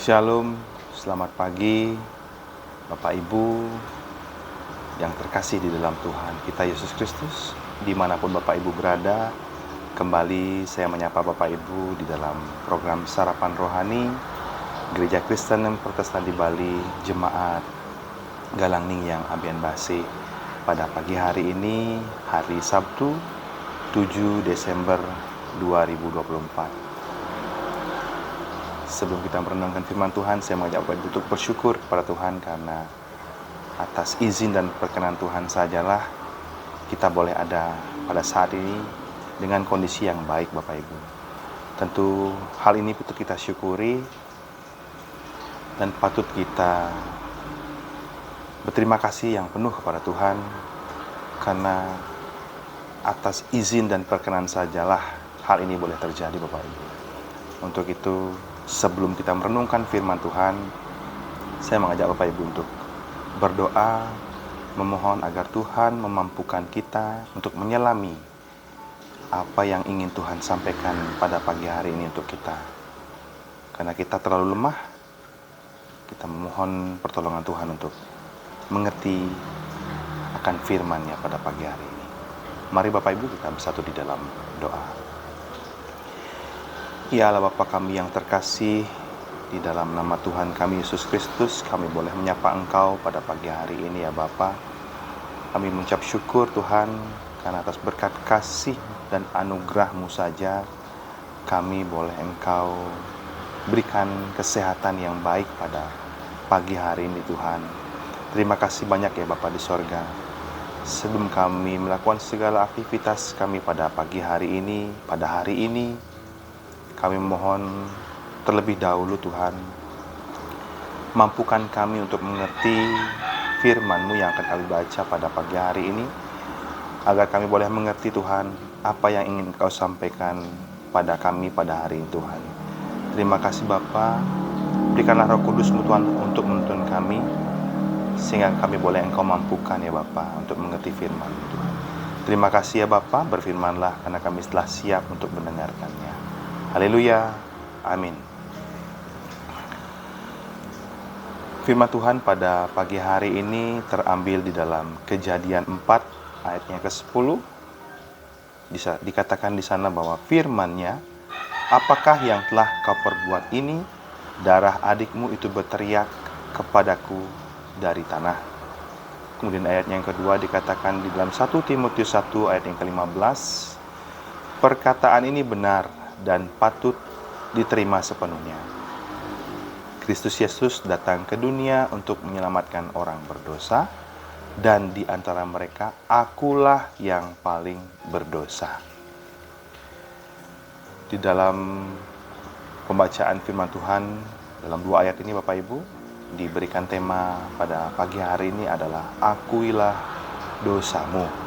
Shalom, selamat pagi Bapak Ibu yang terkasih di dalam Tuhan kita Yesus Kristus. Dimanapun Bapak Ibu berada, kembali saya menyapa Bapak Ibu di dalam program Sarapan Rohani Gereja Kristen Protestan di Bali, Jemaat Galang Ningyang Abian Base. Pada pagi hari ini, hari Sabtu 7 Desember 2024. Sebelum kita merenungkan firman Tuhan, saya mengajak Bapak Ibu untuk bersyukur kepada Tuhan karena atas izin dan perkenan Tuhan sajalah kita boleh ada pada saat ini dengan kondisi yang baik Bapak Ibu. Tentu hal ini patut kita syukuri dan patut kita berterima kasih yang penuh kepada Tuhan karena atas izin dan perkenan sajalah hal ini boleh terjadi Bapak Ibu. Untuk itu, sebelum kita merenungkan firman Tuhan, saya mengajak Bapak Ibu untuk berdoa, memohon agar Tuhan memampukan kita untuk menyelami apa yang ingin Tuhan sampaikan pada pagi hari ini untuk kita. Karena kita terlalu lemah, kita memohon pertolongan Tuhan untuk mengerti akan firman-Nya pada pagi hari ini. Mari Bapak Ibu kita bersatu di dalam doa. Ya Allah Bapa kami yang terkasih, di dalam nama Tuhan kami Yesus Kristus, kami boleh menyapa Engkau pada pagi hari ini ya Bapa. Kami mengucap syukur Tuhan, karena atas berkat kasih dan anugerah-Mu saja, kami boleh Engkau berikan kesehatan yang baik pada pagi hari ini Tuhan. Terima kasih banyak ya Bapa di sorga. Sebelum kami melakukan segala aktivitas kami pada pagi hari ini, pada hari ini, kami mohon terlebih dahulu Tuhan, mampukan kami untuk mengerti firman-Mu yang akan kami baca pada pagi hari ini, agar kami boleh mengerti Tuhan, apa yang ingin Engkau sampaikan pada kami pada hari ini Tuhan. Terima kasih Bapa, berikanlah Roh Kudus-Mu Tuhan untuk menuntun kami, sehingga kami boleh Engkau mampukan ya Bapa untuk mengerti firman-Mu Tuhan. Terima kasih ya Bapa, berfirmanlah karena kami telah siap untuk mendengarkannya. Haleluya, amin. Firman Tuhan pada pagi hari ini terambil di dalam Kejadian 4 ayatnya ke-10. Dikatakan di sana bahwa firman-Nya, apakah yang telah kau perbuat ini? Darah adikmu itu berteriak kepadaku dari tanah. Kemudian ayat yang kedua dikatakan di dalam 1 Timotius 1 ayat yang ke-15. Perkataan ini benar dan patut diterima sepenuhnya. Kristus Yesus datang ke dunia untuk menyelamatkan orang berdosa, dan di antara mereka akulah yang paling berdosa. Di dalam pembacaan firman Tuhan dalam 2 ayat ini Bapak Ibu, diberikan tema pada pagi hari ini adalah akuilah dosamu.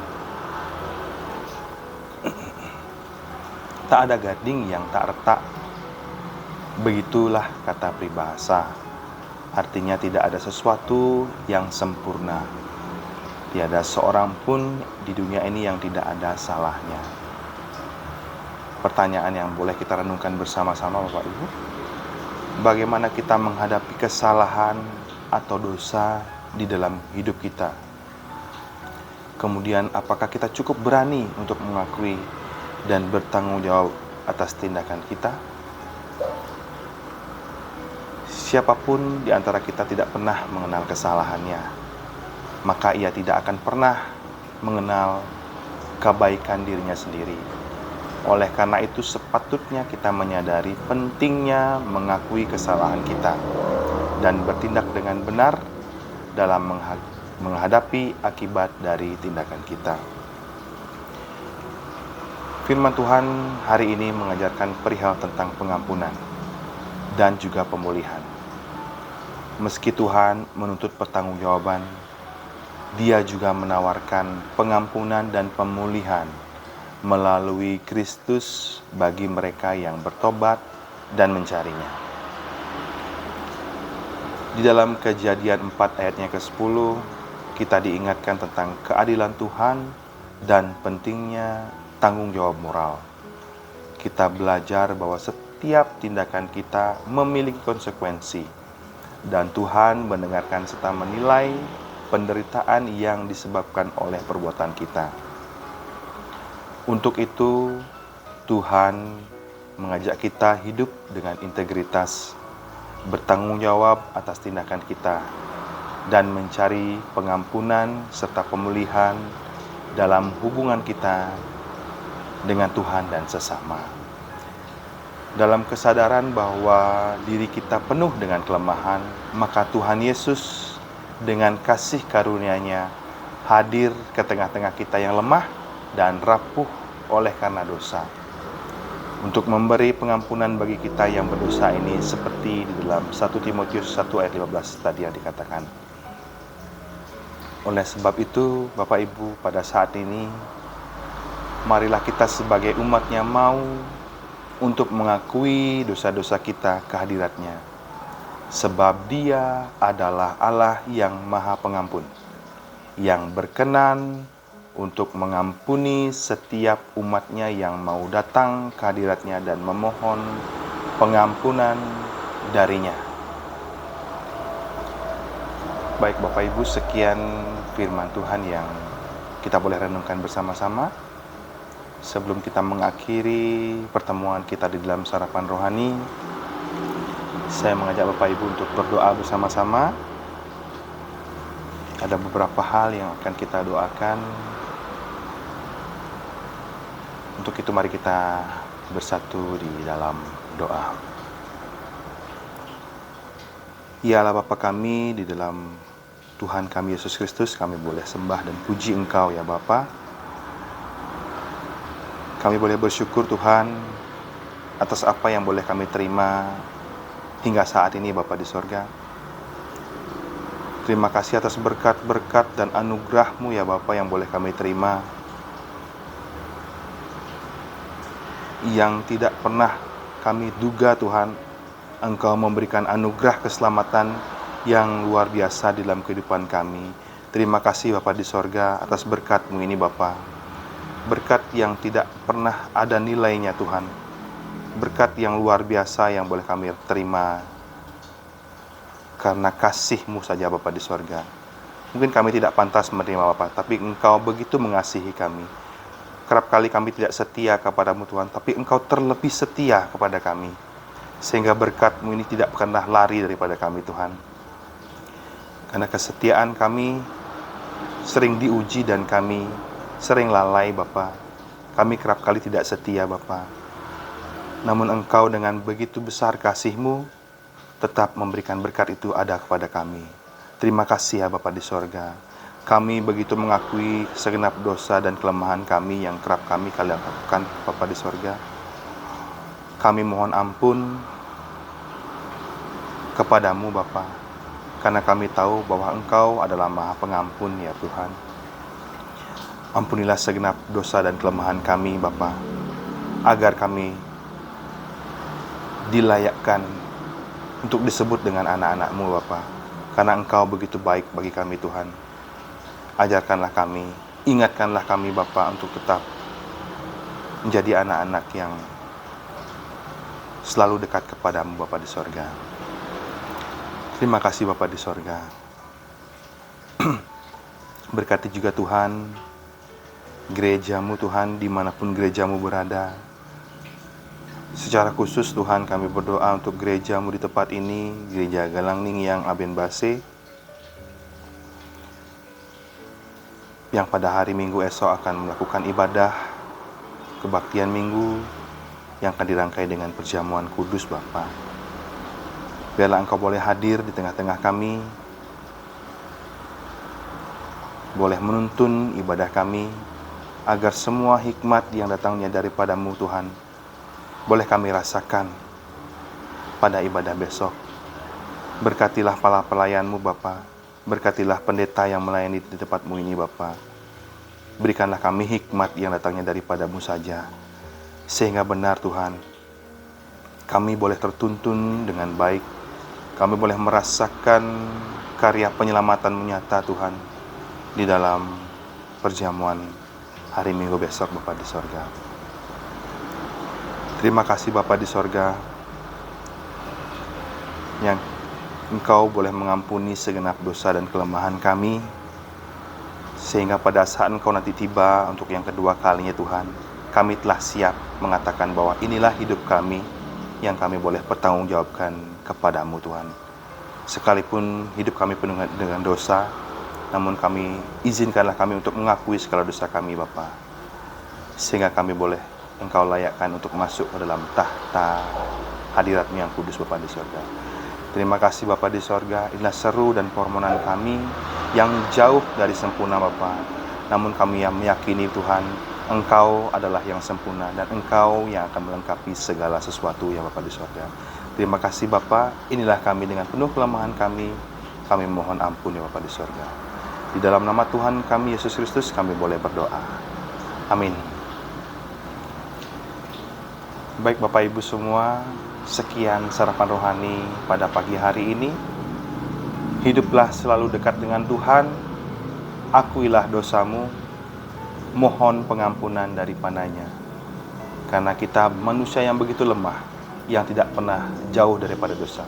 Tak ada gading yang tak retak, begitulah kata peribahasa. Artinya tidak ada sesuatu yang sempurna. Tiada seorang pun di dunia ini yang tidak ada salahnya. Pertanyaan yang boleh kita renungkan bersama-sama Bapak Ibu, bagaimana kita menghadapi kesalahan atau dosa di dalam hidup kita? Kemudian apakah kita cukup berani untuk mengakui dan bertanggung jawab atas tindakan kita? Siapapun di antara kita tidak pernah mengenal kesalahannya, maka ia tidak akan pernah mengenal kebaikan dirinya sendiri. Oleh karena itu sepatutnya kita menyadari pentingnya mengakui kesalahan kita dan bertindak dengan benar dalam menghadapi akibat dari tindakan kita. Firman Tuhan hari ini mengajarkan perihal tentang pengampunan dan juga pemulihan. Meski Tuhan menuntut pertanggungjawaban, Dia juga menawarkan pengampunan dan pemulihan melalui Kristus bagi mereka yang bertobat dan mencarinya. Di dalam Kejadian 4 ayatnya ke-10, kita diingatkan tentang keadilan Tuhan dan pentingnya tanggung jawab moral. Kita belajar bahwa setiap tindakan kita memiliki konsekuensi, dan Tuhan mendengarkan serta menilai penderitaan yang disebabkan oleh perbuatan kita. Untuk itu, Tuhan mengajak kita hidup dengan integritas, bertanggung jawab atas tindakan kita, dan mencari pengampunan serta pemulihan dalam hubungan kita dengan Tuhan dan sesama. Dalam kesadaran bahwa diri kita penuh dengan kelemahan, maka Tuhan Yesus dengan kasih karunia-Nya hadir ke tengah-tengah kita yang lemah dan rapuh oleh karena dosa, untuk memberi pengampunan bagi kita yang berdosa ini, seperti di dalam 1 Timotius 1 ayat 15 tadi yang dikatakan. Oleh sebab itu, Bapak Ibu, pada saat ini marilah kita sebagai umat-Nya mau untuk mengakui dosa-dosa kita ke hadirat-Nya, sebab Dia adalah Allah yang Maha Pengampun, yang berkenan untuk mengampuni setiap umat-Nya yang mau datang ke hadirat-Nya dan memohon pengampunan dari-Nya. Baik Bapak Ibu, sekian firman Tuhan yang kita boleh renungkan bersama-sama. Sebelum kita mengakhiri pertemuan kita di dalam sarapan rohani, saya mengajak Bapak Ibu untuk berdoa bersama-sama. Ada beberapa hal yang akan kita doakan. Untuk itu mari kita bersatu di dalam doa. Ya Allah Bapa kami, di dalam Tuhan kami Yesus Kristus, kami boleh sembah dan puji Engkau ya Bapa. Kami boleh bersyukur Tuhan atas apa yang boleh kami terima hingga saat ini Bapa di sorga. Terima kasih atas berkat-berkat dan anugerah-Mu ya Bapa yang boleh kami terima, yang tidak pernah kami duga Tuhan, Engkau memberikan anugerah keselamatan yang luar biasa di dalam kehidupan kami. Terima kasih Bapa di sorga atas berkat-Mu ini Bapa. Berkat yang tidak pernah ada nilainya Tuhan. Berkat yang luar biasa yang boleh kami terima karena kasih-Mu saja Bapa di sorga. Mungkin kami tidak pantas menerima Bapa, tapi Engkau begitu mengasihi kami. Kerap kali kami tidak setia kepada-Mu Tuhan, tapi Engkau terlebih setia kepada kami, sehingga berkat-Mu ini tidak pernah lari daripada kami Tuhan. Karena kesetiaan kami sering diuji dan kami sering lalai Bapa. Kami kerap kali tidak setia Bapa. Namun Engkau dengan begitu besar kasih-Mu tetap memberikan berkat itu ada kepada kami. Terima kasih ya Bapa di sorga. Kami begitu mengakui segenap dosa dan kelemahan kami yang kerap kami lakukan Bapa di sorga. Kami mohon ampun kepada-Mu Bapa, karena kami tahu bahwa Engkau adalah Maha Pengampun ya Tuhan. Ampunilah segenap dosa dan kelemahan kami Bapa, agar kami dilayakkan untuk disebut dengan anak-anak-Mu Bapa, karena Engkau begitu baik bagi kami Tuhan. Ajarkanlah kami, ingatkanlah kami Bapa untuk tetap menjadi anak-anak yang selalu dekat kepada-Mu Bapa di sorga. Terima kasih Bapa di sorga. Berkati juga Tuhan gereja-Mu Tuhan, dimanapun gereja-Mu berada. Secara khusus Tuhan kami berdoa untuk gereja-Mu di tempat ini, Gereja Galang Ningyang Aben Base, yang pada hari Minggu esok akan melakukan ibadah kebaktian Minggu yang akan dirangkai dengan perjamuan kudus Bapa. Biarlah Engkau boleh hadir di tengah-tengah kami, boleh menuntun ibadah kami, agar semua hikmat yang datangnya daripada-Mu Tuhan boleh kami rasakan pada ibadah besok. Berkatilah para pelayan-Mu Bapa, berkatilah pendeta yang melayani di tempat-Mu ini Bapa. Berikanlah kami hikmat yang datangnya daripada-Mu saja, sehingga benar Tuhan, kami boleh tertuntun dengan baik, kami boleh merasakan karya penyelamatan-Mu nyata Tuhan di dalam perjamuan hari Minggu besok Bapa di sorga. Terima kasih Bapa di sorga. yang Engkau boleh mengampuni segenap dosa dan kelemahan kami, sehingga pada saat Engkau nanti tiba untuk yang kedua kalinya Tuhan, kami telah siap mengatakan bahwa inilah hidup kami yang kami boleh pertanggungjawabkan kepadamu Tuhan. Sekalipun hidup kami penuh dengan dosa, namun kami izinkanlah kami untuk mengakui segala dosa kami Bapa, sehingga kami boleh Engkau layakkan untuk masuk ke dalam tahta hadirat-Mu yang kudus Bapa di surga. Terima kasih Bapa di sorga, inilah seru dan permohonan kami yang jauh dari sempurna Bapa. Namun kami yang meyakini Tuhan, Engkau adalah yang sempurna dan Engkau yang akan melengkapi segala sesuatu ya Bapa di sorga. Terima kasih Bapa, inilah kami dengan penuh kelemahan kami mohon ampun ya Bapa di sorga. Di dalam nama Tuhan kami Yesus Kristus kami boleh berdoa. Amin. Baik Bapak Ibu semua, sekian sarapan rohani pada pagi hari ini. Hiduplah selalu dekat dengan Tuhan, akuilah dosamu, mohon pengampunan daripadanya. Karena kita manusia yang begitu lemah, yang tidak pernah jauh daripada dosa.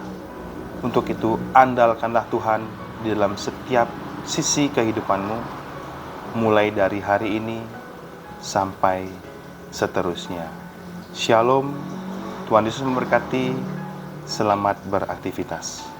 Untuk itu, andalkanlah Tuhan di dalam setiap sisi kehidupanmu, mulai dari hari ini sampai seterusnya. Shalom, Tuhan Yesus memberkati, selamat beraktivitas.